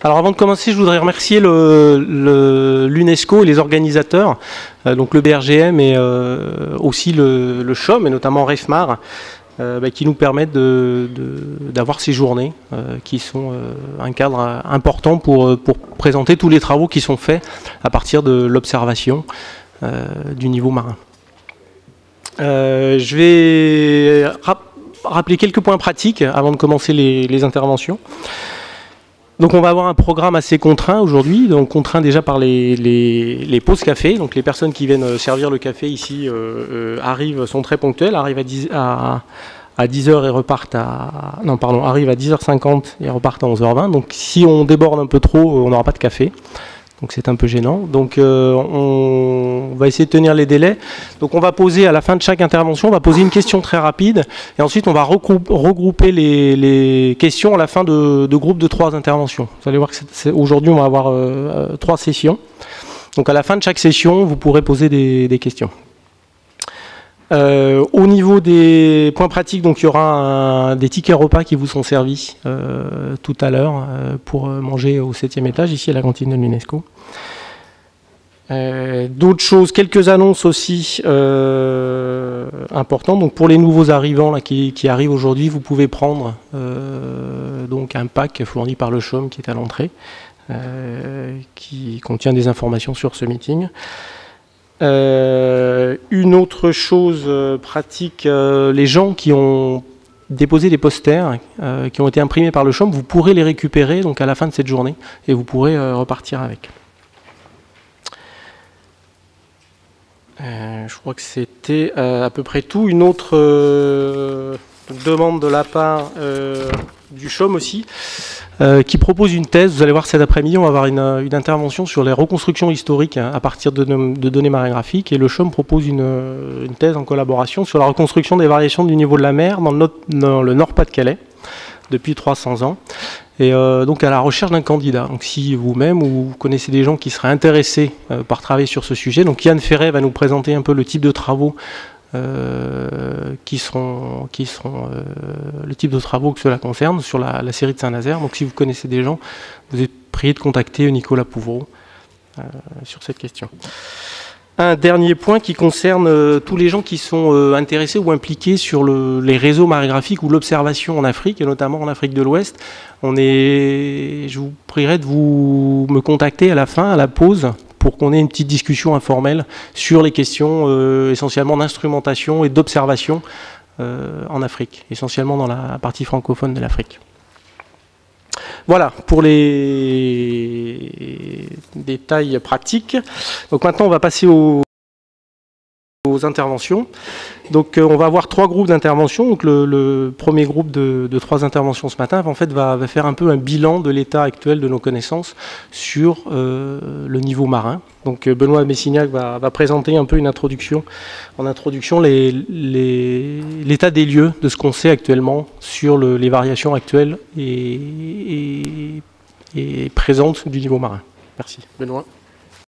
Alors avant de commencer, je voudrais remercier l'UNESCO et les organisateurs, donc le BRGM et aussi le CHOM, et notamment REFMAR, qui nous permettent d'avoir ces journées qui sont un cadre important pour présenter tous les travaux qui sont faits à partir de l'observation du niveau marin. Je vais rappeler quelques points pratiques avant de commencer les interventions. Donc on va avoir un programme assez contraint aujourd'hui, donc contraint déjà par les pauses café. Donc les personnes qui viennent servir le café ici sont très ponctuelles, arrivent à 10h et repartent arrivent à 10h50 et repartent à 11h20. Donc si on déborde un peu trop, on n'aura pas de café. Donc c'est un peu gênant. Donc on va essayer de tenir les délais. Donc on va poser à la fin de chaque intervention, on va poser une question très rapide. Et ensuite on va regrouper les questions à la fin de groupes de 3 interventions. Vous allez voir que aujourd'hui on va avoir 3 sessions. Donc à la fin de chaque session, vous pourrez poser des questions. Au niveau des points pratiques, donc il y aura des tickets repas qui vous sont servis tout à l'heure pour manger au 7e étage, ici à la cantine de l'UNESCO. D'autres choses, quelques annonces aussi importantes. Donc pour les nouveaux arrivants là, qui arrivent aujourd'hui, vous pouvez prendre donc un pack fourni par le CHOM qui est à l'entrée, qui contient des informations sur ce meeting. Une autre chose pratique, les gens qui ont déposé des posters qui ont été imprimés par le CHOM, vous pourrez les récupérer donc à la fin de cette journée et vous pourrez repartir avec. Je crois que c'était à peu près tout. Une autre demande de la part du CHOM aussi, qui propose une thèse. Vous allez voir cet après-midi, on va avoir une intervention sur les reconstructions historiques à partir de données marégraphiques. Et le CHOM propose une thèse en collaboration sur la reconstruction des variations du niveau de la mer dans le Nord-Pas-de-Calais depuis 300 ans. Et donc à la recherche d'un candidat. Donc si vous-même ou vous connaissez des gens qui seraient intéressés par travailler sur ce sujet, donc Yann Ferret va nous présenter un peu le type de travaux qui seront le type de travaux que cela concerne sur la série de Saint-Nazaire. Donc si vous connaissez des gens, vous êtes prié de contacter Nicolas Pouvreau sur cette question. Un dernier point qui concerne tous les gens qui sont intéressés ou impliqués sur les réseaux marégraphiques ou l'observation en Afrique, et notamment en Afrique de l'Ouest. Je vous prierai de me contacter à la fin, à la pause, pour qu'on ait une petite discussion informelle sur les questions essentiellement d'instrumentation et d'observation en Afrique, essentiellement dans la partie francophone de l'Afrique. Voilà pour les détails pratiques. Donc maintenant on va passer aux interventions. Donc on va avoir 3 groupes d'interventions. Donc le premier groupe de 3 interventions ce matin en fait va faire un peu un bilan de l'état actuel de nos connaissances sur le niveau marin. Donc Benoît Messignac va présenter un peu en introduction l'état des lieux de ce qu'on sait actuellement sur les variations actuelles et présentes du niveau marin. Merci. Benoît.